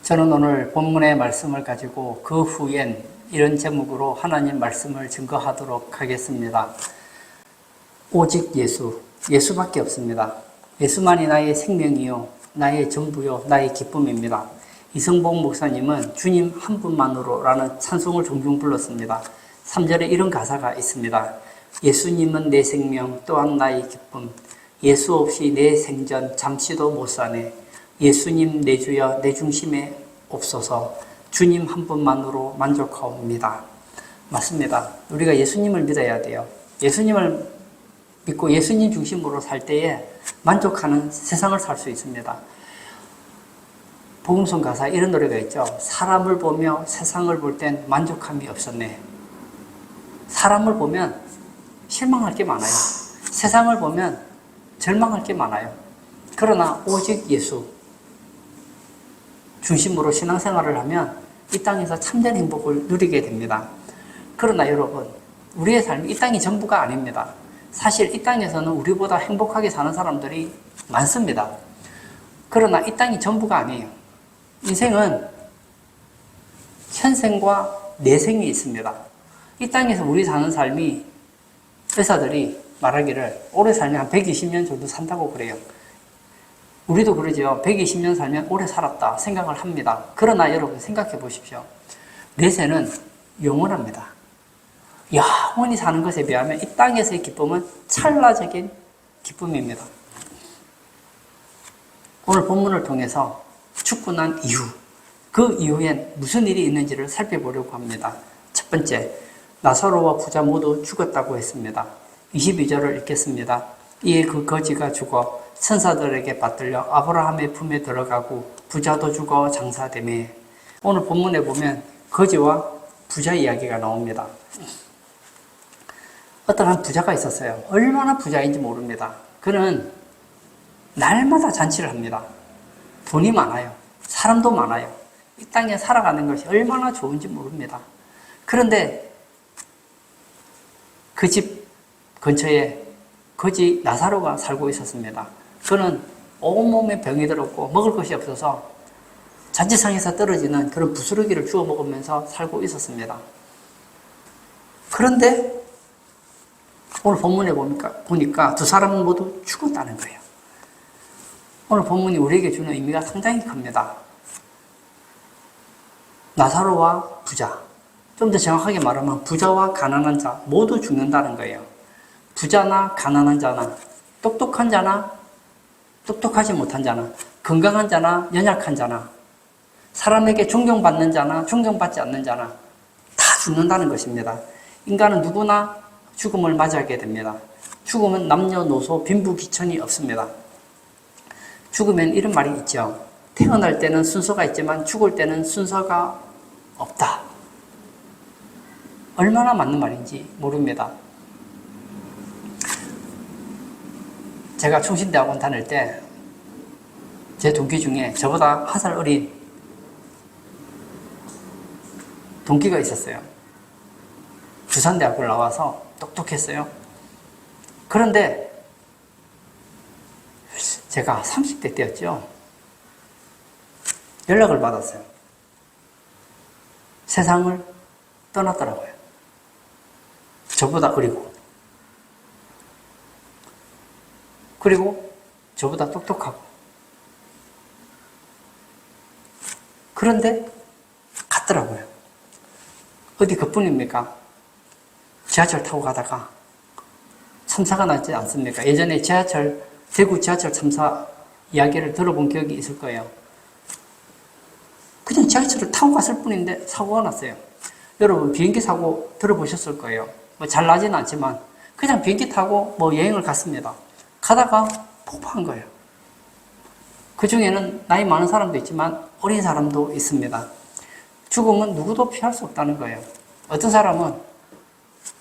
저는 오늘 본문의 말씀을 가지고 그 후엔 이런 제목으로 하나님 말씀을 증거하도록 하겠습니다. 오직 예수, 예수밖에 없습니다. 예수만이 나의 생명이요, 나의 전부요, 나의 기쁨입니다. 이성복 목사님은 주님 한 분만으로라는 찬송을 종종 불렀습니다. 3절에 이런 가사가 있습니다. 예수님은 내 생명 또한 나의 기쁨, 예수 없이 내 생전 잠시도 못 사네. 예수님 내 주여 내 중심에 없소서. 주님 한 분만으로 만족하옵니다. 맞습니다. 우리가 예수님을 믿어야 돼요. 예수님을 믿고 예수님 중심으로 살 때에 만족하는 세상을 살 수 있습니다. 복음송 가사에 이런 노래가 있죠. 사람을 보며 세상을 볼 땐 만족함이 없었네. 사람을 보면 실망할 게 많아요. 세상을 보면 절망할 게 많아요. 그러나 오직 예수 중심으로 신앙생활을 하면 이 땅에서 참된 행복을 누리게 됩니다. 그러나 여러분, 우리의 삶이 이 땅이 전부가 아닙니다. 사실 이 땅에서는 우리보다 행복하게 사는 사람들이 많습니다. 그러나 이 땅이 전부가 아니에요. 인생은 현생과 내생이 있습니다. 이 땅에서 우리 사는 삶이 의사들이 말하기를 오래 살면 한 120년 정도 산다고 그래요. 우리도 그러죠. 120년 살면 오래 살았다 생각을 합니다. 그러나 여러분 생각해 보십시오. 내세는 영원합니다. 영원히 사는 것에 비하면 이 땅에서의 기쁨은 찰나적인 기쁨입니다. 오늘 본문을 통해서 죽고 난 이후, 그 이후엔 무슨 일이 있는지를 살펴보려고 합니다. 첫 번째, 나사로와 부자 모두 죽었다고 했습니다. 22절을 읽겠습니다. 이에 그 거지가 죽어 천사들에게 받들려 아브라함의 품에 들어가고 부자도 죽어 장사되매. 오늘 본문에 보면 거지와 부자 이야기가 나옵니다. 어떤 한 부자가 있었어요. 얼마나 부자인지 모릅니다. 그는 날마다 잔치를 합니다. 돈이 많아요. 사람도 많아요. 이 땅에 살아가는 것이 얼마나 좋은지 모릅니다. 그런데 그 집 근처에 거지 나사로가 살고 있었습니다. 그는 온몸에 병이 들었고 먹을 것이 없어서 잔치상에서 떨어지는 그런 부스러기를 주워 먹으면서 살고 있었습니다. 그런데 오늘 본문에 보니까 두 사람은 모두 죽었다는 거예요. 오늘 본문이 우리에게 주는 의미가 상당히 큽니다. 나사로와 부자, 좀 더 정확하게 말하면 부자와 가난한 자 모두 죽는다는 거예요. 부자나 가난한 자나 똑똑한 자나 똑똑하지 못한 자나 건강한 자나 연약한 자나 사람에게 존경받는 자나 존경받지 않는 자나 다 죽는다는 것입니다. 인간은 누구나 죽음을 맞이하게 됩니다. 죽음은 남녀노소 빈부귀천이 없습니다. 죽으면 이런 말이 있죠. 태어날 때는 순서가 있지만 죽을 때는 순서가 없다. 얼마나 맞는 말인지 모릅니다. 제가 충신대학원 다닐 때 제 동기 중에 저보다 한 살 어린 동기가 있었어요. 부산대학교를 나와서 똑똑했어요. 그런데 제가 30대 때였죠. 연락을 받았어요. 세상을 떠났더라고요. 저보다 어리고 그리고 저보다 똑똑하고 그런데 갔더라고요. 어디 그뿐입니까? 지하철 타고 가다가 참사가 났지 않습니까? 예전에 대구 지하철 참사 이야기를 들어본 기억이 있을 거예요. 그냥 지하철을 타고 갔을 뿐인데 사고가 났어요. 여러분 비행기 사고 들어보셨을 거예요. 뭐 잘 나지는 않지만 그냥 비행기 타고 여행을 갔습니다. 가다가 폭파한 거예요. 그 중에는 나이 많은 사람도 있지만 어린 사람도 있습니다. 죽음은 누구도 피할 수 없다는 거예요. 어떤 사람은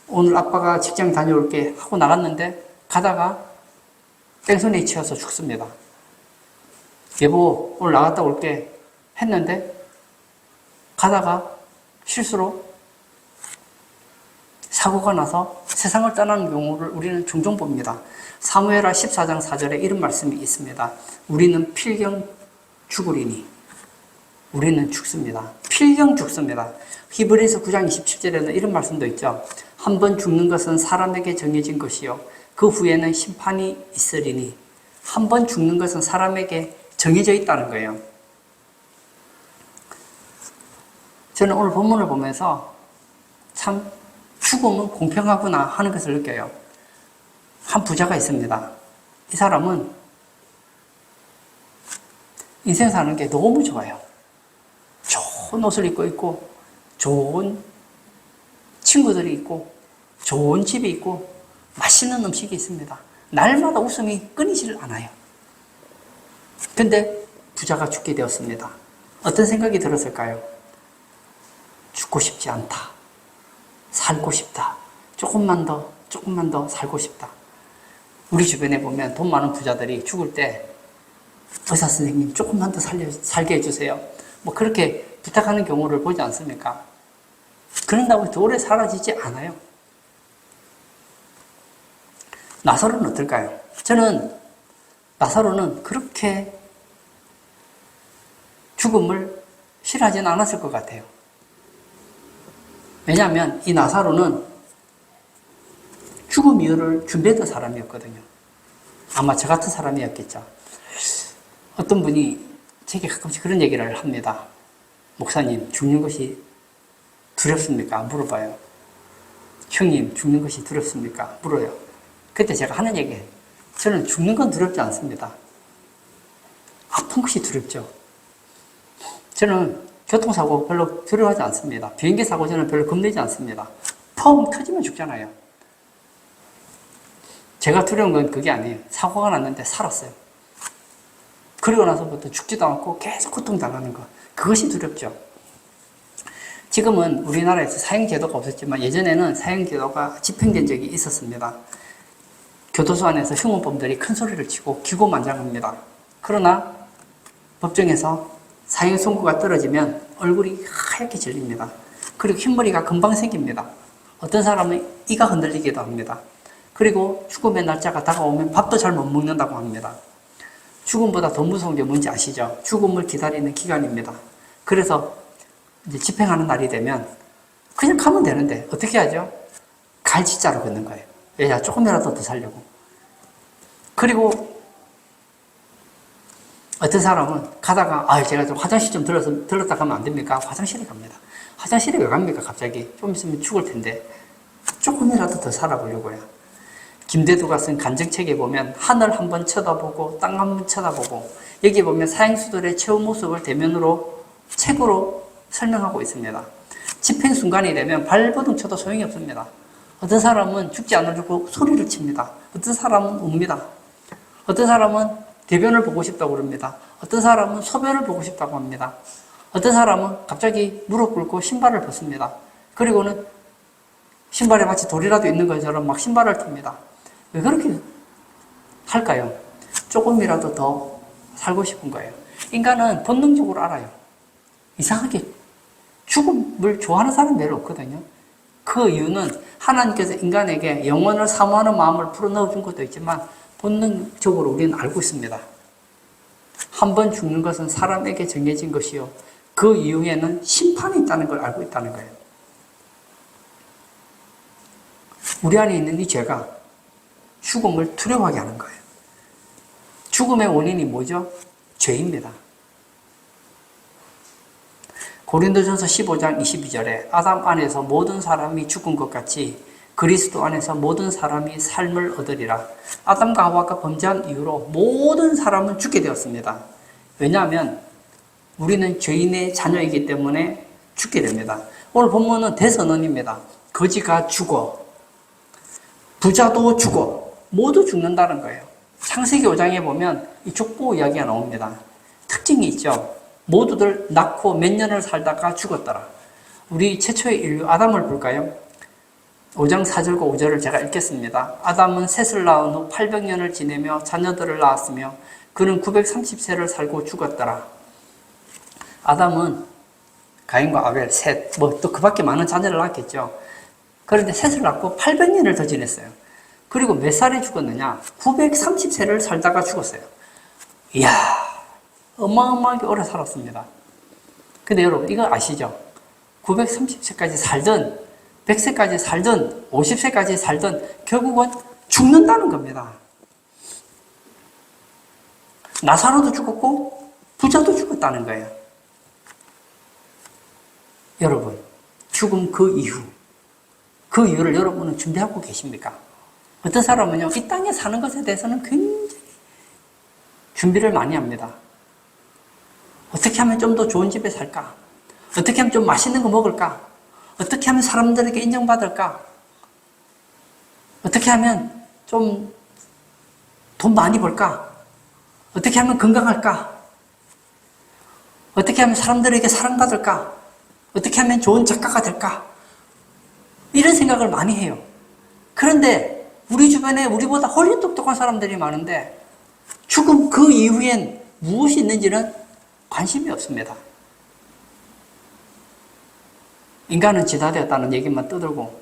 오늘 아빠가 직장 다녀올게 하고 나갔는데 가다가 뺑소니에 치여서 죽습니다. 여보 오늘 나갔다 올게 했는데 가다가 실수로 사고가 나서 세상을 떠나는 경우를 우리는 종종 봅니다. 사무엘하 14장 4절에 이런 말씀이 있습니다. 우리는 필경 죽으리니 우리는 죽습니다. 필경 죽습니다. 히브리서 9장 27절에는 이런 말씀도 있죠. 한 번 죽는 것은 사람에게 정해진 것이요 그 후에는 심판이 있으리니. 한 번 죽는 것은 사람에게 정해져 있다는 거예요. 저는 오늘 본문을 보면서 참 죽음은 공평하구나 하는 것을 느껴요. 한 부자가 있습니다. 이 사람은 인생 사는 게 너무 좋아요. 좋은 옷을 입고 있고, 좋은 친구들이 있고, 좋은 집이 있고, 맛있는 음식이 있습니다. 날마다 웃음이 끊이질 않아요. 근데 부자가 죽게 되었습니다. 어떤 생각이 들었을까요? 죽고 싶지 않다. 살고 싶다. 조금만 더 살고 싶다. 우리 주변에 보면 돈 많은 부자들이 죽을 때 의사 선생님 조금만 더 살게 해주세요. 뭐 그렇게 부탁하는 경우를 보지 않습니까? 그런다고 더 오래 사라지지 않아요. 나사로는 어떨까요? 저는 나사로는 그렇게 죽음을 싫어하지는 않았을 것 같아요. 왜냐하면 이 나사로는 죽음 이유를 준비했던 사람이었거든요. 아마 저 같은 사람이었겠죠. 어떤 분이 제게 가끔씩 그런 얘기를 합니다. 목사님, 죽는 것이 두렵습니까? 물어봐요. 형님, 죽는 것이 두렵습니까? 물어요. 그때 제가 하는 얘기예요. 저는 죽는 건 두렵지 않습니다. 아픈 것이 두렵죠. 저는 교통사고 별로 두려워하지 않습니다. 비행기 사고 저는 별로 겁내지 않습니다. 펑 터지면 죽잖아요. 제가 두려운 건 그게 아니에요. 사고가 났는데 살았어요. 그리고 나서부터 죽지도 않고 계속 고통당하는 것. 그것이 두렵죠. 지금은 우리나라에서 사형제도가 없었지만 예전에는 사형제도가 집행된 적이 있었습니다. 교도소 안에서 흉악범들이 큰 소리를 치고 기고만장합니다. 그러나 법정에서 사형 선고가 떨어지면 얼굴이 하얗게 질립니다. 그리고 흰머리가 금방 생깁니다. 어떤 사람은 이가 흔들리기도 합니다. 그리고 죽음의 날짜가 다가오면 밥도 잘 못 먹는다고 합니다. 죽음보다 더 무서운 게 뭔지 아시죠? 죽음을 기다리는 기간입니다. 그래서 이제 집행하는 날이 되면 그냥 가면 되는데 어떻게 하죠? 갈치자로 걷는 거예요. 야, 조금이라도 더 살려고. 그리고 어떤 사람은 가다가 제가 좀 화장실 좀 들렀다 가면 안 됩니까? 화장실에 갑니다. 화장실에 왜 갑니까? 갑자기 좀 있으면 죽을 텐데 조금이라도 더 살아보려고요. 김대두가 쓴 간증책에 보면 하늘 한번 쳐다보고 땅 한번 쳐다보고 여기 보면 사형수들의 최후 모습을 대면으로 책으로 설명하고 있습니다. 집행 순간이 되면 발버둥 쳐도 소용이 없습니다. 어떤 사람은 죽지 않으려고 소리를 칩니다. 어떤 사람은 웁니다. 어떤 사람은 대변을 보고 싶다고 그럽니다. 어떤 사람은 소변을 보고 싶다고 합니다. 어떤 사람은 갑자기 무릎 꿇고 신발을 벗습니다. 그리고는 신발에 마치 돌이라도 있는 것처럼 막 신발을 틉니다. 왜 그렇게 할까요? 조금이라도 더 살고 싶은 거예요. 인간은 본능적으로 알아요. 이상하게 죽음을 좋아하는 사람은 별로 없거든요. 그 이유는 하나님께서 인간에게 영혼을 사모하는 마음을 풀어넣어준 것도 있지만 본능적으로 우리는 알고 있습니다. 한 번 죽는 것은 사람에게 정해진 것이요. 그 이후에는 심판이 있다는 걸 알고 있다는 거예요. 우리 안에 있는 이 죄가 죽음을 두려워하게 하는 거예요. 죽음의 원인이 뭐죠? 죄입니다. 고린도전서 15장 22절에 아담 안에서 모든 사람이 죽은 것 같이 그리스도 안에서 모든 사람이 삶을 얻으리라. 아담과 하와가 범죄한 이후로 모든 사람은 죽게 되었습니다. 왜냐하면 우리는 죄인의 자녀이기 때문에 죽게 됩니다. 오늘 본문은 대선언입니다. 거지가 죽어, 부자도 죽어, 모두 죽는다는 거예요. 창세기 5장에 보면 이 족보 이야기가 나옵니다. 특징이 있죠. 모두들 낳고 몇 년을 살다가 죽었더라. 우리 최초의 인류 아담을 볼까요? 5장 4절과 5절을 제가 읽겠습니다. 아담은 셋을 낳은 후 800년을 지내며 자녀들을 낳았으며 그는 930세를 살고 죽었더라. 아담은 가인과 아벨, 셋, 또 그 밖에 많은 자녀를 낳았겠죠. 그런데 셋을 낳고 800년을 더 지냈어요. 그리고 몇 살에 죽었느냐? 930세를 살다가 죽었어요. 이야, 어마어마하게 오래 살았습니다. 근데 여러분, 이거 아시죠? 930세까지 살든, 100세까지 살든, 50세까지 살든, 결국은 죽는다는 겁니다. 나사로도 죽었고, 부자도 죽었다는 거예요. 여러분, 죽음 그 이유를 여러분은 준비하고 계십니까? 어떤 사람은요, 이 땅에 사는 것에 대해서는 굉장히 준비를 많이 합니다. 어떻게 하면 좀 더 좋은 집에 살까? 어떻게 하면 좀 맛있는 거 먹을까? 어떻게 하면 사람들에게 인정받을까? 어떻게 하면 좀 돈 많이 벌까? 어떻게 하면 건강할까? 어떻게 하면 사람들에게 사랑받을까? 어떻게 하면 좋은 작가가 될까? 이런 생각을 많이 해요. 그런데 우리 주변에 우리보다 훨씬 똑똑한 사람들이 많은데 죽음 그 이후엔 무엇이 있는지는 관심이 없습니다. 인간은 진화되었다는 얘기만 떠들고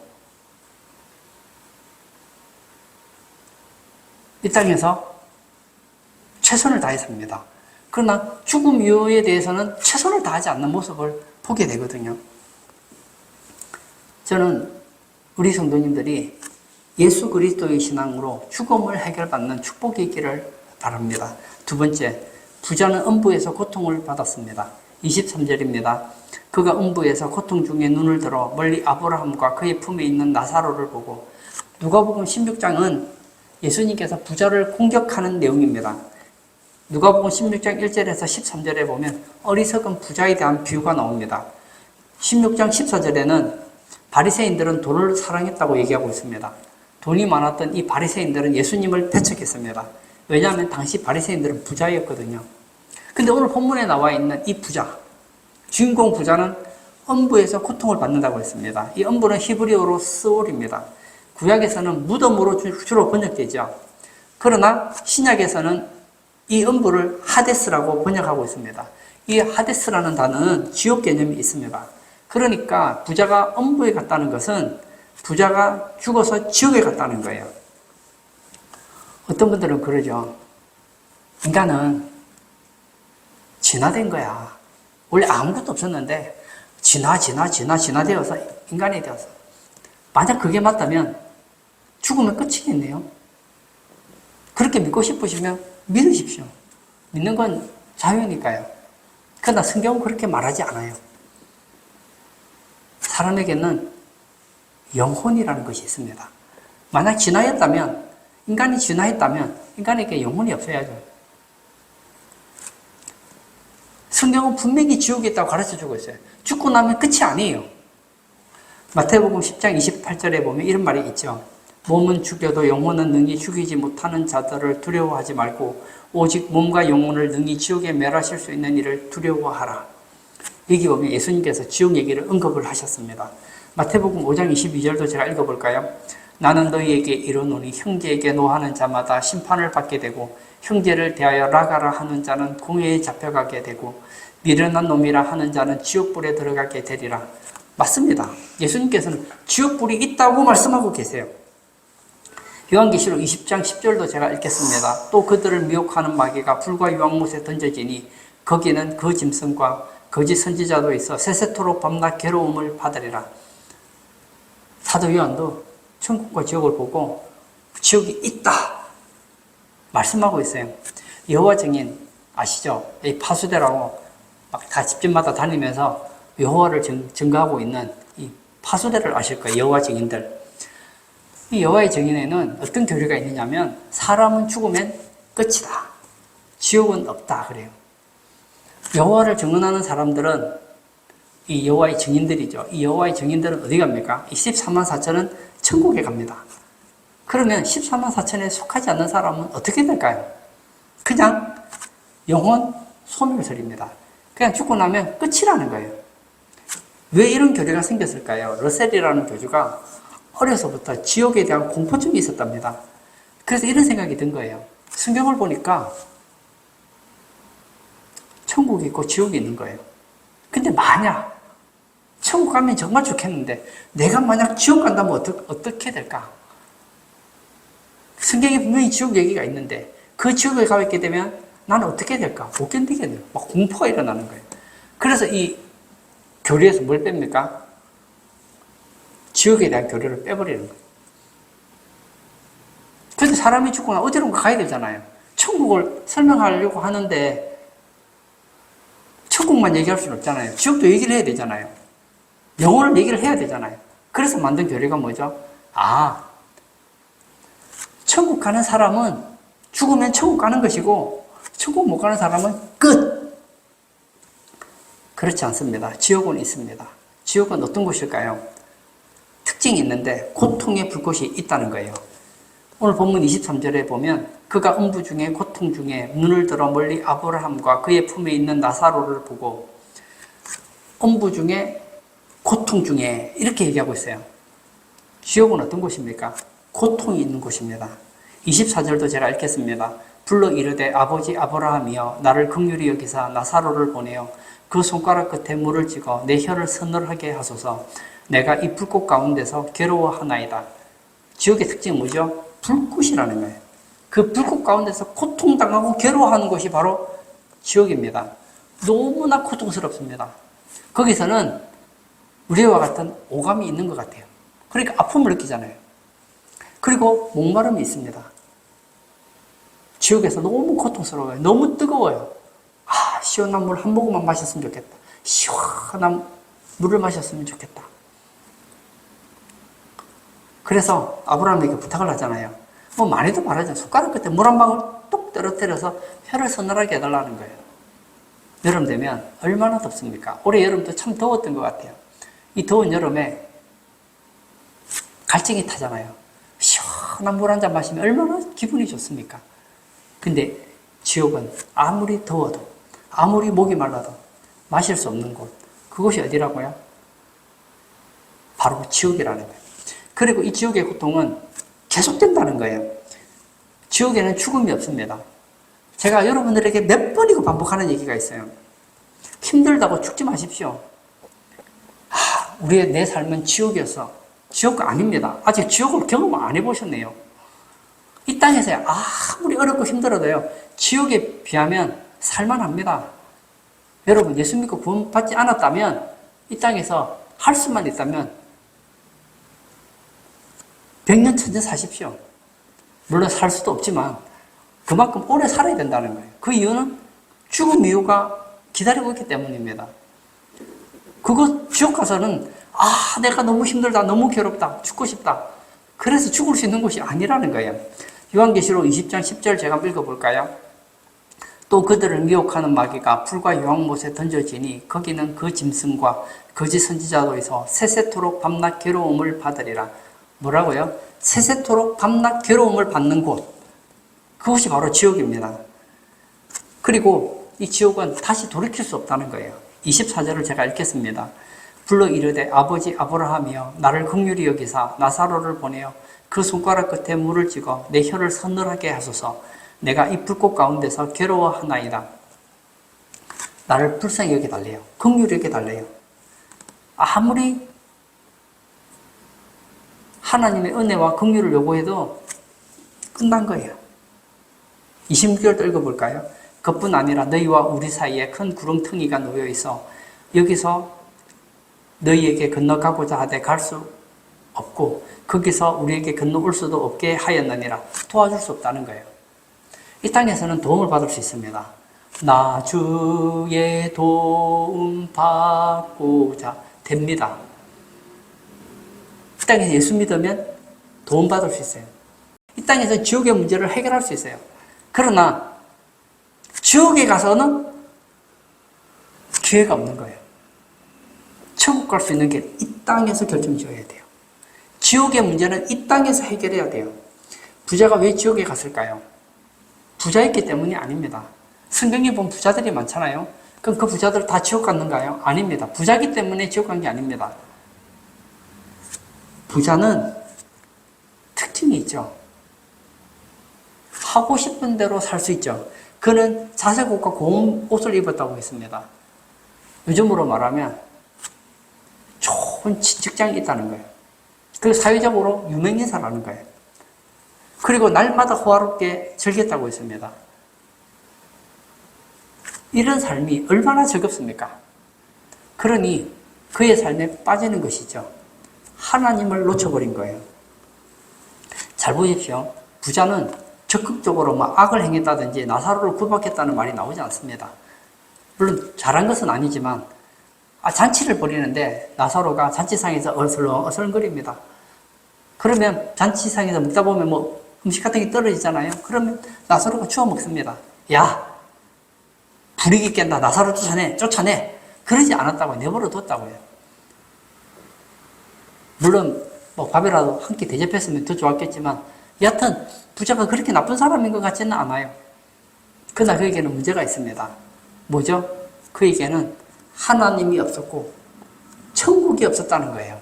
이 땅에서 최선을 다해 삽니다. 그러나 죽음 이후에 대해서는 최선을 다하지 않는 모습을 보게 되거든요. 저는 우리 성도님들이 예수 그리스도의 신앙으로 죽음을 해결받는 축복이 있기를 바랍니다. 두 번째, 부자는 음부에서 고통을 받았습니다. 23절입니다. 그가 음부에서 고통 중에 눈을 들어 멀리 아브라함과 그의 품에 있는 나사로를 보고, 누가복음 16장은 예수님께서 부자를 공격하는 내용입니다. 누가복음 16장 1절에서 13절에 보면 어리석은 부자에 대한 비유가 나옵니다. 16장 14절에는 바리새인들은 돈을 사랑했다고 얘기하고 있습니다. 돈이 많았던 이 바리새인들은 예수님을 배척했습니다. 왜냐하면 당시 바리새인들은 부자였거든요. 근데 오늘 본문에 나와 있는 이 부자, 주인공 부자는 음부에서 고통을 받는다고 했습니다. 이 음부는 히브리어로 스올입니다. 구약에서는 무덤으로 주로 번역되죠. 그러나 신약에서는 이 음부를 하데스라고 번역하고 있습니다. 이 하데스라는 단어는 지옥 개념이 있습니다. 그러니까 부자가 음부에 갔다는 것은 부자가 죽어서 지옥에 갔다는 거예요. 어떤 분들은 그러죠. 인간은 진화된 거야. 원래 아무것도 없었는데 진화되어서 인간이 되어서. 만약 그게 맞다면 죽으면 끝이겠네요. 그렇게 믿고 싶으시면 믿으십시오. 믿는 건 자유니까요. 그러나 성경은 그렇게 말하지 않아요. 사람에게는 영혼이라는 것이 있습니다. 만약 진화했다면, 인간이 진화했다면 인간에게 영혼이 없어야죠. 성경은 분명히 지옥이 있다고 가르쳐주고 있어요. 죽고 나면 끝이 아니에요. 마태복음 10장 28절에 보면 이런 말이 있죠. 몸은 죽여도 영혼은 능히 죽이지 못하는 자들을 두려워하지 말고 오직 몸과 영혼을 능히 지옥에 멸하실 수 있는 이를 두려워하라. 여기 보면 예수님께서 지옥 얘기를 언급을 하셨습니다. 마태복음 5장 22절도 제가 읽어볼까요? 나는 너희에게 이르노니 형제에게 노하는 자마다 심판을 받게 되고 형제를 대하여 라가라 하는 자는 공회에 잡혀가게 되고 미련한 놈이라 하는 자는 지옥불에 들어가게 되리라. 맞습니다. 예수님께서는 지옥불이 있다고 말씀하고 계세요. 요한계시록 20장 10절도 제가 읽겠습니다. 또 그들을 미혹하는 마귀가 불과 유황못에 던져지니 거기는 그 짐승과 거짓 선지자도 있어 세세토록 밤낮 괴로움을 받으리라. 사도 요한도 천국과 지옥을 보고 지옥이 있다 말씀하고 있어요. 여호와 증인 아시죠? 이 파수대라고 막 다 집집마다 다니면서 여호와를 증거하고 있는 이 파수대를 아실 거예요. 여호와 증인들. 이 여호와의 증인에는 어떤 교리가 있느냐면 사람은 죽으면 끝이다. 지옥은 없다 그래요. 여호와를 증언하는 사람들은 이 여호와의 증인들이죠. 이 여호와의 증인들은 어디 갑니까? 이 14만 4천은 천국에 갑니다. 그러면 14만 4천에 속하지 않는 사람은 어떻게 될까요? 그냥 영혼 소멸설입니다. 그냥 죽고 나면 끝이라는 거예요. 왜 이런 교리가 생겼을까요? 러셀이라는 교주가 어려서부터 지옥에 대한 공포증이 있었답니다. 그래서 이런 생각이 든 거예요. 성경을 보니까 천국이 있고 지옥이 있는 거예요. 근데 만약 천국 가면 정말 좋겠는데 내가 만약 지옥 간다면 어떻게 될까? 성경에 분명히 지옥 얘기가 있는데 그 지옥에 가 있게 되면 나는 어떻게 될까? 못 견디겠네요. 막 공포가 일어나는 거예요. 그래서 이 교리에서 뭘 뺍니까? 지옥에 대한 교리를 빼버리는 거예요. 근데 사람이 죽고 나면 어디론가 가야 되잖아요. 천국을 설명하려고 하는데 천국만 얘기할 수는 없잖아요. 지옥도 얘기를 해야 되잖아요. 영혼을 얘기를 해야 되잖아요. 그래서 만든 교리가 뭐죠? 천국 가는 사람은 죽으면 천국 가는 것이고 천국 못 가는 사람은 끝! 그렇지 않습니다. 지옥은 있습니다. 지옥은 어떤 곳일까요? 특징이 있는데 고통의 불꽃이 있다는 거예요. 오늘 본문 23절에 보면 그가 음부 중에 고통 중에 눈을 들어 멀리 아브라함과 그의 품에 있는 나사로를 보고 음부 중에 고통 중에 이렇게 얘기하고 있어요. 지옥은 어떤 곳입니까? 고통이 있는 곳입니다. 24절도 제가 읽겠습니다. 불러 이르되 아버지 아브라함이여 나를 긍휼히 여기사 나사로를 보내어 그 손가락 끝에 물을 찍어 내 혀를 서늘하게 하소서. 내가 이 불꽃 가운데서 괴로워하나이다. 지옥의 특징은 뭐죠? 불꽃이라는 거예요. 그 불꽃 가운데서 고통당하고 괴로워하는 것이 바로 지옥입니다. 너무나 고통스럽습니다. 거기서는 우리와 같은 오감이 있는 것 같아요. 그러니까 아픔을 느끼잖아요. 그리고 목마름이 있습니다. 지옥에서 너무 고통스러워요. 너무 뜨거워요. 시원한 물 한 모금만 마셨으면 좋겠다. 시원한 물을 마셨으면 좋겠다. 그래서 아브라함에게 부탁을 하잖아요. 많이도 말하잖아요. 손가락 끝에 물 한 방울 뚝 떨어뜨려서 혀를 서늘하게 해달라는 거예요. 여름 되면 얼마나 덥습니까? 올해 여름도 참 더웠던 것 같아요. 이 더운 여름에 갈증이 타잖아요. 시원한 물 한 잔 마시면 얼마나 기분이 좋습니까? 근데 지옥은 아무리 더워도 아무리 목이 말라도 마실 수 없는 곳, 그곳이 어디라고요? 바로 지옥이라는 거예요. 그리고 이 지옥의 고통은 계속된다는 거예요. 지옥에는 죽음이 없습니다. 제가 여러분들에게 몇 번이고 반복하는 얘기가 있어요. 힘들다고 죽지 마십시오. 우리의 내 삶은 지옥이었어. 지옥은 아닙니다. 아직 지옥을 경험 안 해보셨네요. 이 땅에서 아무리 어렵고 힘들어도요, 지옥에 비하면 살만합니다. 여러분, 예수 믿고 구원받지 않았다면, 이 땅에서 할 수만 있다면, 100년, 1000년 사십시오. 물론 살 수도 없지만, 그만큼 오래 살아야 된다는 거예요. 그 이유는 죽음 이유가 기다리고 있기 때문입니다. 지옥 가서는, 내가 너무 힘들다, 너무 괴롭다, 죽고 싶다. 그래서 죽을 수 있는 곳이 아니라는 거예요. 요한계시록 20장 10절 제가 한번 읽어볼까요? 또 그들을 미혹하는 마귀가 불과 유황못에 던져지니 거기는 그 짐승과 거짓 선지자도 있어 세세토록 밤낮 괴로움을 받으리라. 뭐라고요? 세세토록 밤낮 괴로움을 받는 곳. 그곳이 바로 지옥입니다. 그리고 이 지옥은 다시 돌이킬 수 없다는 거예요. 24절을 제가 읽겠습니다. 불러 이르되 아버지 아브라함이여 나를 긍휼히 여기사 나사로를 보내어 그 손가락 끝에 물을 찍어 내 혀를 서늘하게 하소서. 내가 이 불꽃 가운데서 괴로워하나이다. 나를 불쌍히 여겨달래요. 긍휼히 여겨달래요. 아무리 하나님의 은혜와 긍휼을 요구해도 끝난 거예요. 26절도 읽어볼까요? 그뿐 아니라 너희와 우리 사이에 큰 구렁텅이가 놓여 있어 여기서 너희에게 건너가고자 하되 갈 수 없고 거기서 우리에게 건너올 수도 없게 하였느니라. 도와줄 수 없다는 거예요. 이 땅에서는 도움을 받을 수 있습니다. 나 주의 도움 받고자 됩니다. 이 땅에서 예수 믿으면 도움 받을 수 있어요. 이 땅에서 지옥의 문제를 해결할 수 있어요. 그러나 지옥에 가서는 기회가 없는 거예요. 천국 갈 수 있는 길, 이 땅에서 결정지어야 돼요. 지옥의 문제는 이 땅에서 해결해야 돼요. 부자가 왜 지옥에 갔을까요? 부자였기 때문이 아닙니다. 성경에 보면 부자들이 많잖아요. 그럼 그 부자들 다 지옥 갔는가요? 아닙니다. 부자기 때문에 지옥 간 게 아닙니다. 부자는 특징이 있죠. 하고 싶은 대로 살 수 있죠. 그는 자색옷과 고운 옷을 입었다고 했습니다. 요즘으로 말하면 좋은 직장이 있다는 거예요. 그리고 사회적으로 유명인사라는 거예요. 그리고 날마다 호화롭게 즐겼다고 했습니다. 이런 삶이 얼마나 즐겁습니까? 그러니 그의 삶에 빠지는 것이죠. 하나님을 놓쳐버린 거예요. 잘 보십시오. 부자는 적극적으로 악을 행했다든지 나사로를 구박했다는 말이 나오지 않습니다. 물론 잘한 것은 아니지만 잔치를 벌이는데 나사로가 잔치상에서 어슬렁어슬렁거립니다. 그러면 잔치상에서 먹다 보면 음식 같은 게 떨어지잖아요. 그러면 나사로가 주워 먹습니다. 야, 불이익이 깬다. 나사로 쫓아내. 그러지 않았다고 내버려 뒀다고요. 물론 밥이라도 한 끼 대접했으면 더 좋았겠지만 여하튼 부자가 그렇게 나쁜 사람인 것 같지는 않아요. 그러나 그에게는 문제가 있습니다. 뭐죠? 그에게는 하나님이 없었고 천국이 없었다는 거예요.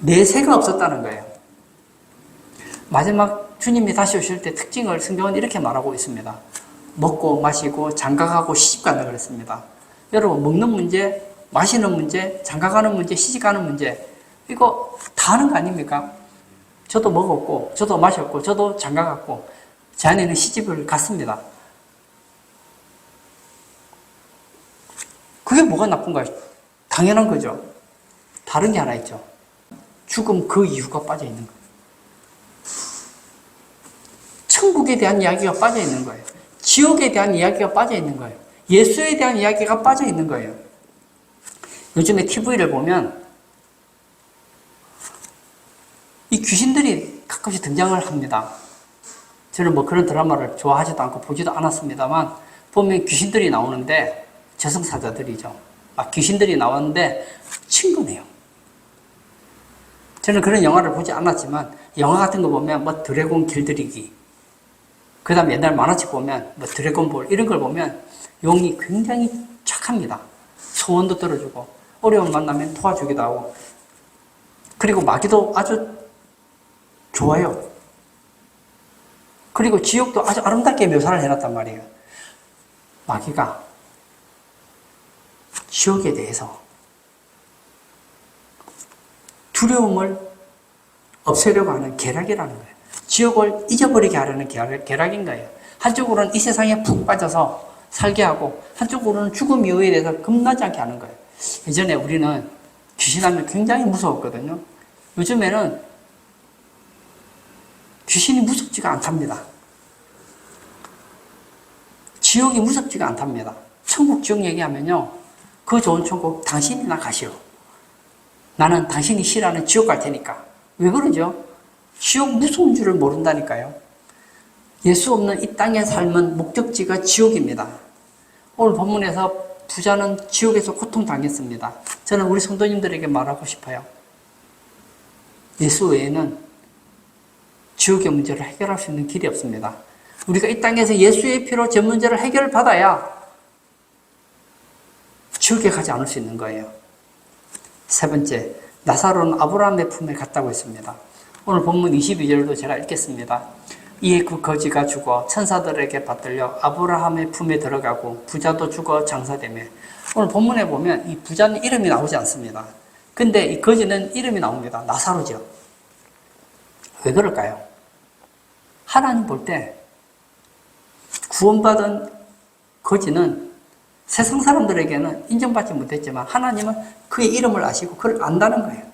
내세가 없었다는 거예요. 마지막 주님이 다시 오실 때 특징을 성경은 이렇게 말하고 있습니다. 먹고 마시고 장가가고 시집간다 그랬습니다. 여러분, 먹는 문제, 마시는 문제, 장가가는 문제, 시집가는 문제, 이거 다 하는 거 아닙니까? 저도 먹었고, 저도 마셨고, 저도 장가갔고, 제 아내는 시집을 갔습니다. 그게 뭐가 나쁜가요? 당연한 거죠. 다른 게 하나 있죠. 죽음 그 이유가 빠져 있는 거예요. 천국에 대한 이야기가 빠져 있는 거예요. 지옥에 대한 이야기가 빠져 있는 거예요. 예수에 대한 이야기가 빠져 있는 거예요. 요즘에 TV를 보면 이 귀신들이 가끔씩 등장을 합니다. 저는 그런 드라마를 좋아하지도 않고 보지도 않았습니다만 보면 귀신들이 나오는데 저승사자들이죠. 귀신들이 나왔는데 친근해요. 저는 그런 영화를 보지 않았지만 영화 같은 거 보면 드래곤 길들이기, 그 다음에 옛날 만화책 보면 드래곤볼 이런 걸 보면 용이 굉장히 착합니다. 소원도 들어주고 어려움 만나면 도와주기도 하고, 그리고 마귀도 아주 좋아요. 그리고 지옥도 아주 아름답게 묘사를 해놨단 말이에요. 마귀가 지옥에 대해서 두려움을 없애려고 하는 계략이라는 거예요. 지옥을 잊어버리게 하려는 계략인 거예요. 한쪽으로는 이 세상에 푹 빠져서 살게 하고, 한쪽으로는 죽음 이후에 대해서 겁나지 않게 하는 거예요. 예전에 우리는 귀신하면 굉장히 무서웠거든요. 요즘에는 귀신이 무섭지가 않답니다. 지옥이 무섭지가 않답니다. 천국, 지옥 얘기하면요, 그 좋은 천국 당신이나 가시오. 나는 당신이 싫어하는 지옥 갈 테니까. 왜 그러죠? 지옥 무서운 줄을 모른다니까요. 예수 없는 이 땅의 삶은 목적지가 지옥입니다. 오늘 본문에서 부자는 지옥에서 고통당했습니다. 저는 우리 성도님들에게 말하고 싶어요. 예수 외에는 지옥의 문제를 해결할 수 있는 길이 없습니다. 우리가 이 땅에서 예수의 피로 제 문제를 해결받아야 지옥에 가지 않을 수 있는 거예요. 세 번째, 나사로는 아브라함의 품에 갔다고 했습니다. 오늘 본문 22절도 제가 읽겠습니다. 이에 그 거지가 죽어 천사들에게 받들려 아브라함의 품에 들어가고 부자도 죽어 장사되며. 오늘 본문에 보면 이 부자는 이름이 나오지 않습니다. 근데 이 거지는 이름이 나옵니다. 나사로죠. 왜 그럴까요? 하나님 볼 때 구원받은 거지는 세상 사람들에게는 인정받지 못했지만 하나님은 그의 이름을 아시고 그를 안다는 거예요.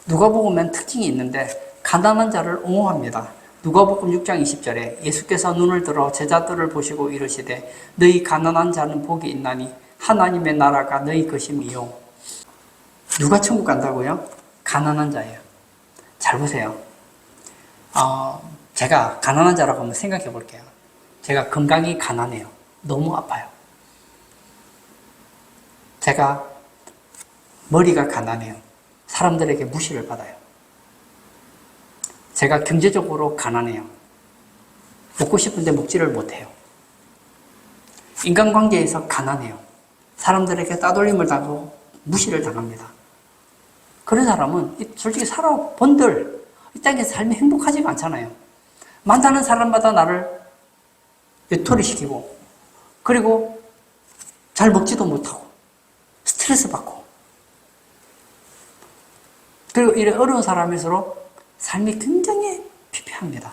누가복음엔 특징이 있는데 가난한 자를 옹호합니다. 누가복음 6장 20절에 예수께서 눈을 들어 제자들을 보시고 이르시되 너희 가난한 자는 복이 있나니 하나님의 나라가 너희 것임이요. 누가 천국 간다고요? 가난한 자예요. 잘 보세요. 제가 가난한 자라고 한번 생각해 볼게요. 제가 건강이 가난해요. 너무 아파요. 제가 머리가 가난해요. 사람들에게 무시를 받아요. 제가 경제적으로 가난해요. 먹고 싶은데 먹지를 못해요. 인간관계에서 가난해요. 사람들에게 따돌림을 당하고 무시를 당합니다. 그런 사람은 솔직히 살아본들 이 땅에 삶이 행복하지가 않잖아요. 만나는 사람마다 나를 외톨이시키고, 그리고 잘 먹지도 못하고 스트레스 받고, 그리고 이런 어려운 사람일수록 삶이 굉장히 피폐합니다.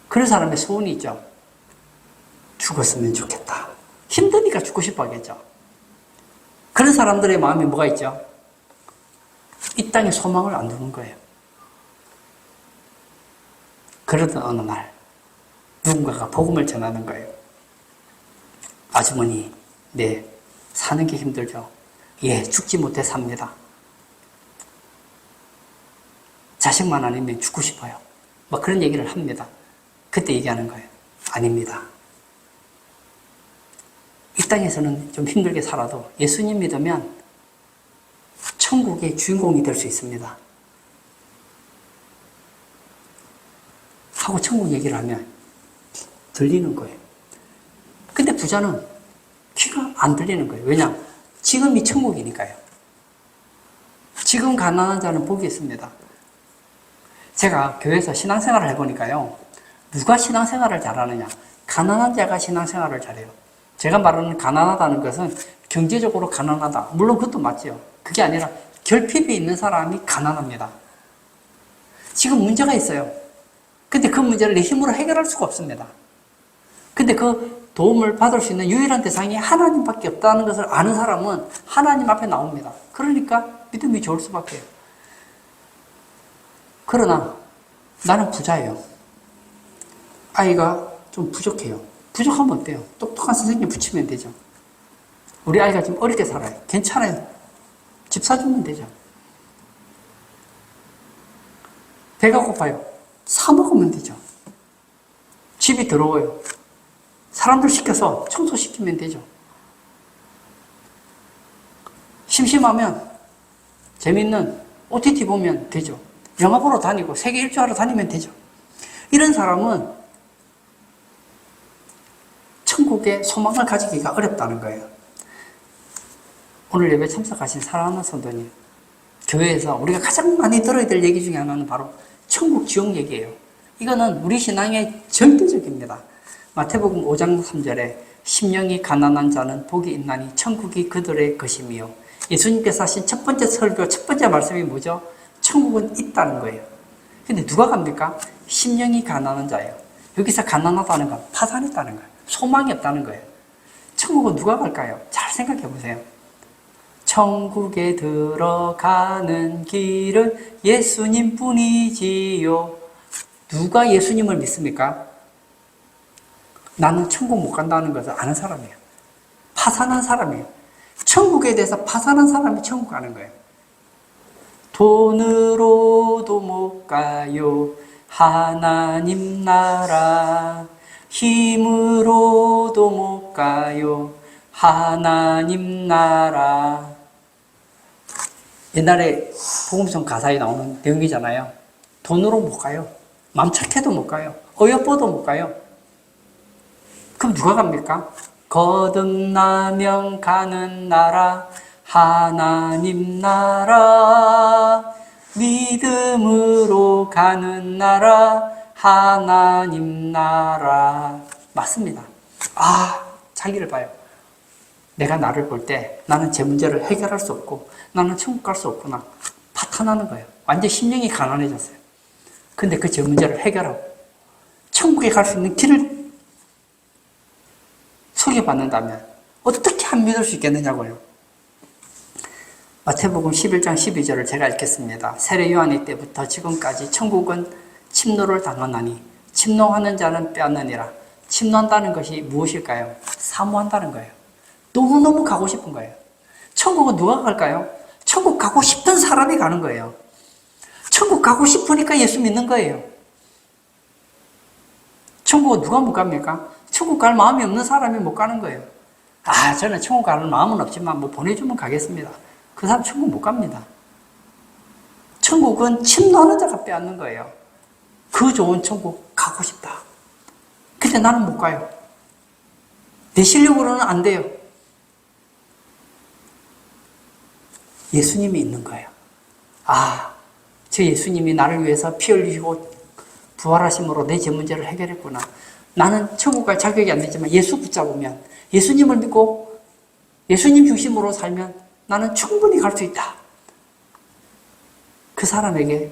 그런 사람의 소원이 있죠. 죽었으면 좋겠다. 힘드니까 죽고 싶어 하겠죠. 그런 사람들의 마음에 뭐가 있죠? 이 땅에 소망을 안 두는 거예요. 그러던 어느 날 누군가가 복음을 전하는 거예요. 아주머니, 네, 사는 게 힘들죠. 예, 죽지 못해 삽니다. 자식만 아니면 죽고 싶어요. 막 그런 얘기를 합니다. 그때 얘기하는 거예요. 아닙니다. 이 땅에서는 좀 힘들게 살아도 예수님 믿으면 천국의 주인공이 될 수 있습니다. 하고 천국 얘기를 하면 들리는 거예요. 근데 부자는 귀가 안 들리는 거예요. 왜냐? 지금이 천국이니까요. 지금 가난한 자는 복이 있습니다. 제가 교회에서 신앙생활을 해보니까요. 누가 신앙생활을 잘하느냐? 가난한 자가 신앙생활을 잘해요. 제가 말하는 가난하다는 것은 경제적으로 가난하다. 물론 그것도 맞죠. 그게 아니라 결핍이 있는 사람이 가난합니다. 지금 문제가 있어요. 근데 그 문제를 내 힘으로 해결할 수가 없습니다. 근데 그 도움을 받을 수 있는 유일한 대상이 하나님밖에 없다는 것을 아는 사람은 하나님 앞에 나옵니다. 그러니까 믿음이 좋을 수밖에 해요. 그러나 나는 부자예요. 아이가 좀 부족해요. 부족하면 어때요? 똑똑한 선생님 붙이면 되죠. 우리 아이가 지금 어렵게 살아요. 괜찮아요. 집 사주면 되죠. 배가 고파요. 사 먹으면 되죠. 집이 더러워요. 사람들 시켜서 청소시키면 되죠. 심심하면 재밌는 OTT 보면 되죠. 영화 보러 다니고 세계 일주하러 다니면 되죠. 이런 사람은 천국에 소망을 가지기가 어렵다는 거예요. 오늘 예배 참석하신 사랑하는 성도님, 교회에서 우리가 가장 많이 들어야 될 얘기 중에 하나는 바로 천국 지옥 얘기예요. 이거는 우리 신앙의 절대적입니다. 마태복음 5장 3절에 심령이 가난한 자는 복이 있나니 천국이 그들의 것이며, 예수님께서 하신 첫 번째 설교, 첫 번째 말씀이 뭐죠? 천국은 있다는 거예요. 근데 누가 갑니까? 심령이 가난한 자예요. 여기서 가난하다는 건 파산했다는 거예요. 소망이 없다는 거예요. 천국은 누가 갈까요? 잘 생각해 보세요. 천국에 들어가는 길은 예수님 뿐이지요. 누가 예수님을 믿습니까? 나는 천국 못 간다는 것을 아는 사람이에요. 파산한 사람이에요. 천국에 대해서 파산한 사람이 천국 가는 거예요. 돈으로도 못 가요. 하나님 나라. 힘으로도 못 가요. 하나님 나라. 옛날에 복음성 가사에 나오는 내용이잖아요. 돈으로 못 가요. 맘 착해도 못 가요. 어여뻐도 못 가요. 그럼 누가 갑니까? 거듭나면 가는 나라, 하나님 나라. 믿음으로 가는 나라, 하나님 나라. 맞습니다. 자기를 봐요. 내가 나를 볼 때 나는 제 문제를 해결할 수 없고 나는 천국 갈 수 없구나. 파탄하는 거예요. 완전 심령이 가난해졌어요. 근데 그 제 문제를 해결하고 천국에 갈 수 있는 길을 소개받는다면 어떻게 안 믿을 수 있겠느냐고요. 마태복음 11장 12절을 제가 읽겠습니다. 세례 요한의 때부터 지금까지 천국은 침노를 당하나니 침노하는 자는 빼앗느니라. 침노한다는 것이 무엇일까요? 사모한다는 거예요. 너무너무 가고 싶은 거예요. 천국은 누가 갈까요? 천국 가고 싶은 사람이 가는 거예요. 천국 가고 싶으니까 예수 믿는 거예요. 천국은 누가 못 갑니까? 천국 갈 마음이 없는 사람이 못 가는 거예요. 저는 천국 가는 마음은 없지만 보내주면 가겠습니다. 그 사람 천국 못 갑니다. 천국은 침노하는 자가 빼앗는 거예요. 그 좋은 천국 가고 싶다. 근데 나는 못 가요. 내 실력으로는 안 돼요. 예수님이 있는 거예요. 저 예수님이 나를 위해서 피 흘리시고 부활하심으로 내 제 문제를 해결했구나. 나는 천국 갈 자격이 안 되지만 예수 붙잡으면, 예수님을 믿고 예수님 중심으로 살면 나는 충분히 갈 수 있다. 그 사람에게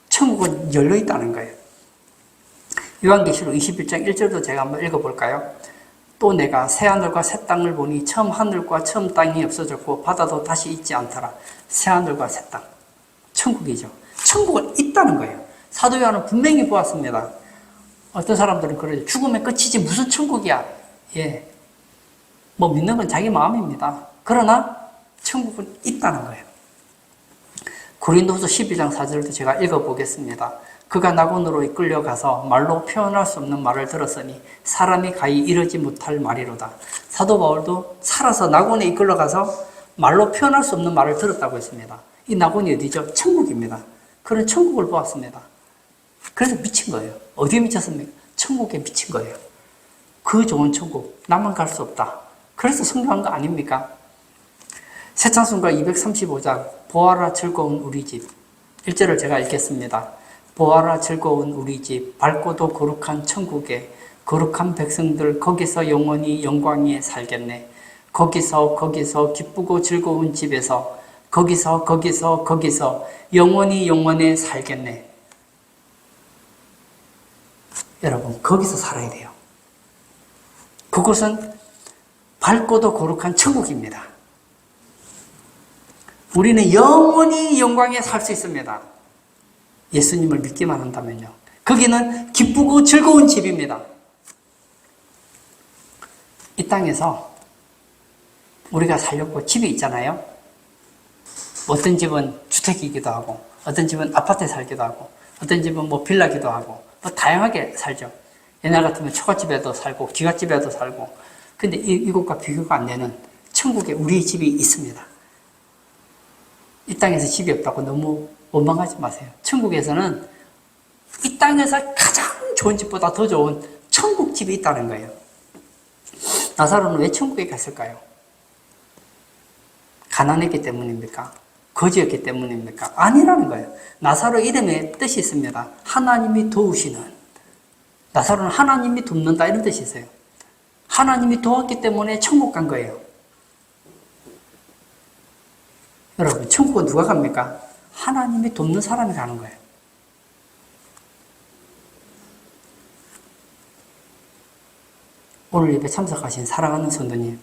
천국은 열려 있다는 거예요. 요한계시록 21장 1절도 제가 한번 읽어볼까요? 또 내가 새하늘과 새 땅을 보니 처음 하늘과 처음 땅이 없어졌고 바다도 다시 있지 않더라. 새하늘과 새 땅. 천국이죠. 천국은 있다는 거예요. 사도 요한은 분명히 보았습니다. 어떤 사람들은 그러죠. 죽음의 끝이지 무슨 천국이야. 예. 뭐 믿는 건 자기 마음입니다. 그러나 천국은 있다는 거예요. 고린도후서 12장 4절도 제가 읽어보겠습니다. 그가 낙원으로 이끌려가서 말로 표현할 수 없는 말을 들었으니 사람이 가히 이르지 못할 말이로다. 사도 바울도 살아서 낙원에 이끌려가서 말로 표현할 수 없는 말을 들었다고 했습니다. 이 낙원이 어디죠? 천국입니다. 그런 천국을 보았습니다. 그래서 미친 거예요. 어디에 미쳤습니까? 천국에 미친 거예요. 그 좋은 천국, 나만 갈 수 없다. 그래서 성경한 거 아닙니까? 새창순가 235장 보아라 즐거운 우리 집 1절을 제가 읽겠습니다. 보아라 즐거운 우리 집 밝고도 거룩한 천국에 거룩한 백성들 거기서 영원히 영광에 살겠네. 거기서 기쁘고 즐거운 집에서 거기서 영원히 영원에 살겠네. 여러분 거기서 살아야 돼요. 그곳은 밝고도 거룩한 천국입니다. 우리는 영원히 영광에 살 수 있습니다. 예수님을 믿기만 한다면요. 거기는 기쁘고 즐거운 집입니다. 이 땅에서 우리가 살려고 집이 있잖아요. 어떤 집은 주택이기도 하고 어떤 집은 아파트에 살기도 하고 어떤 집은 뭐 빌라기도 하고 뭐 다양하게 살죠. 옛날 같으면 초가집에도 살고 기갓집에도 살고 근데 이곳과 비교가 안 되는 천국에 우리 집이 있습니다. 이 땅에서 집이 없다고 너무 원망하지 마세요. 천국에서는 이 땅에서 가장 좋은 집보다 더 좋은 천국 집이 있다는 거예요. 나사로는 왜 천국에 갔을까요? 가난했기 때문입니까? 거지였기 때문입니까? 아니라는 거예요. 나사로 이름에 뜻이 있습니다. 하나님이 도우시는. 나사로는 하나님이 돕는다 이런 뜻이 있어요. 하나님이 도왔기 때문에 천국 간 거예요. 여러분 천국은 누가 갑니까? 하나님이 돕는 사람이 가는 거예요. 오늘 예배 참석하신 사랑하는 성도님,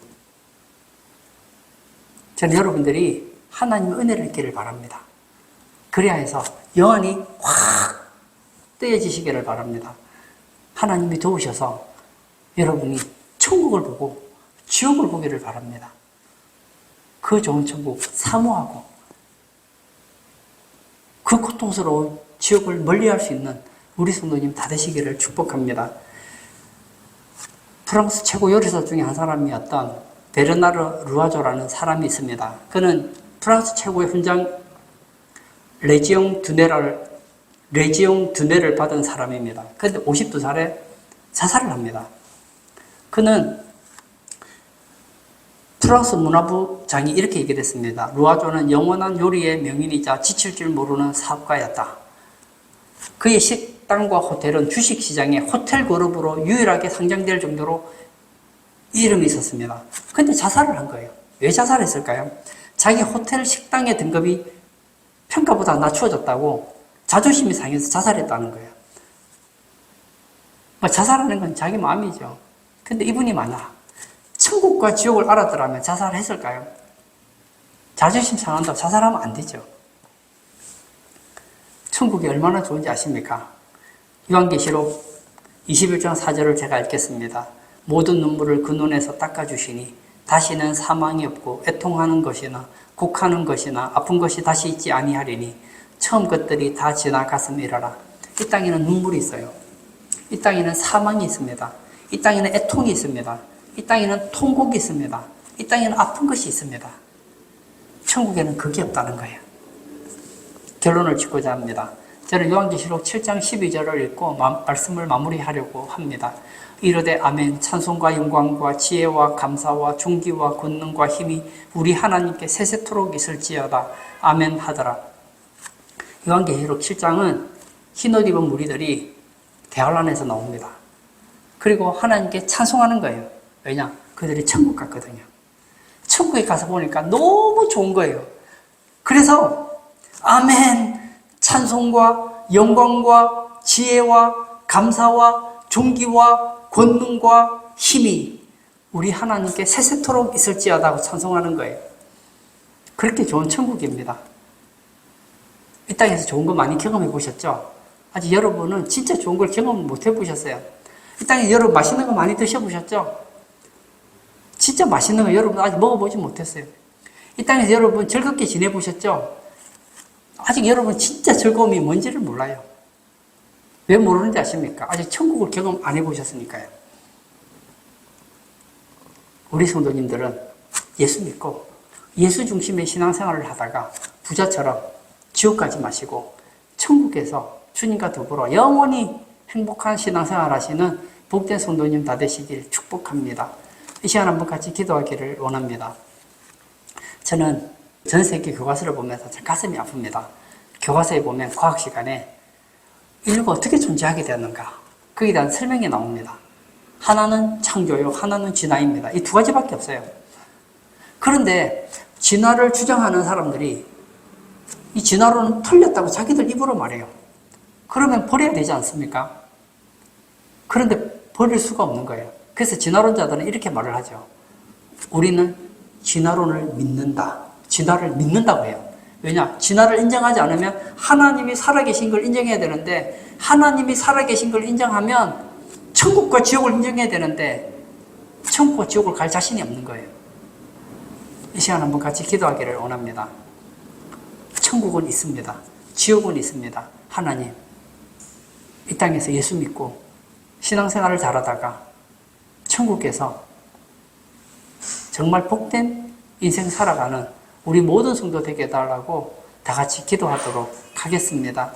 저는 여러분들이 하나님의 은혜를 얻기를 바랍니다. 그래야 해서 영안이 확 뜨여지시기를 바랍니다. 하나님이 도우셔서 여러분이 천국을 보고 지옥을 보기를 바랍니다. 그 좋은 천국 사모하고 그 고통스러운 지옥을 멀리할 수 있는 우리 성도님 다 되시기를 축복합니다. 프랑스 최고 요리사 중에 한 사람이었던 베르나르 루아조라는 사람이 있습니다. 그는 프랑스 최고의 훈장 레지옹 드네를 받은 사람입니다. 그런데 52살에 자살을 합니다. 그는 프랑스 문화부장이 이렇게 얘기를 했습니다. 루아조는 영원한 요리의 명인이자 지칠 줄 모르는 사업가였다. 그의 식당과 호텔은 주식시장의 호텔 그룹으로 유일하게 상장될 정도로 이름이 있었습니다. 그런데 자살을 한 거예요. 왜 자살했을까요? 자기 호텔 식당의 등급이 평가보다 낮추어졌다고 자존심이 상해서 자살했다는 거예요. 자살하는 건 자기 마음이죠. 근데 이분이 만약 천국과 지옥을 알았더라면 자살했을까요? 자존심 상한다고 자살하면 안 되죠. 천국이 얼마나 좋은지 아십니까? 요한계시록 21장 4절을 제가 읽겠습니다. 모든 눈물을 그 눈에서 닦아주시니 다시는 사망이 없고 애통하는 것이나 곡하는 것이나 아픈 것이 다시 있지 아니하리니 처음 것들이 다 지나갔음이라라. 이 땅에는 눈물이 있어요. 이 땅에는 사망이 있습니다. 이 땅에는 애통이 있습니다. 이 땅에는 통곡이 있습니다. 이 땅에는 아픈 것이 있습니다. 천국에는 그게 없다는 거예요. 결론을 짓고자 합니다. 저는 요한계시록 7장 12절을 읽고 말씀을 마무리하려고 합니다. 이르되 아멘. 찬송과 영광과 지혜와 감사와 존귀와 권능과 힘이 우리 하나님께 세세토록 있을지어다. 아멘 하더라. 요한계시록 7장은 흰옷 입은 무리들이 대활 안에서 나옵니다. 그리고 하나님께 찬송하는 거예요. 왜냐? 그들이 천국 갔거든요. 천국에 가서 보니까 너무 좋은 거예요. 그래서 아멘, 찬송과 영광과 지혜와 감사와 존귀와 권능과 힘이 우리 하나님께 세세토록 있을지어다 고 찬송하는 거예요. 그렇게 좋은 천국입니다. 이 땅에서 좋은 거 많이 경험해 보셨죠? 아직 여러분은 진짜 좋은 걸 경험 못 해보셨어요. 이 땅에 여러분 맛있는 거 많이 드셔보셨죠? 진짜 맛있는 거 여러분 아직 먹어보지 못했어요. 이 땅에서 여러분 즐겁게 지내보셨죠? 아직 여러분 진짜 즐거움이 뭔지를 몰라요. 왜 모르는지 아십니까? 아직 천국을 경험 안 해보셨으니까요. 우리 성도님들은 예수 믿고 예수 중심의 신앙생활을 하다가 부자처럼 지옥 가지 마시고 천국에서 주님과 더불어 영원히 행복한 신앙생활 하시는 복된 성도님 다 되시길 축복합니다. 이 시간 한번 같이 기도하기를 원합니다. 저는 전 세계 교과서를 보면서 참 가슴이 아픕니다. 교과서에 보면 과학 시간에 인류가 어떻게 존재하게 되었는가 거기에 대한 설명이 나옵니다. 하나는 창조요, 하나는 진화입니다. 이 두 가지밖에 없어요. 그런데 진화를 주장하는 사람들이 이 진화론은 틀렸다고 자기들 입으로 말해요. 그러면 버려야 되지 않습니까? 그런데 버릴 수가 없는 거예요. 그래서 진화론자들은 이렇게 말을 하죠. 우리는 진화론을 믿는다. 진화를 믿는다고 해요. 왜냐? 진화를 인정하지 않으면 하나님이 살아계신 걸 인정해야 되는데 하나님이 살아계신 걸 인정하면 천국과 지옥을 인정해야 되는데 천국과 지옥을 갈 자신이 없는 거예요. 이 시간 한번 같이 기도하기를 원합니다. 천국은 있습니다. 지옥은 있습니다. 하나님, 이 땅에서 예수 믿고 신앙생활을 잘하다가 천국에서 정말 복된 인생 살아가는 우리 모든 성도 되게 해달라고 다 같이 기도하도록 하겠습니다.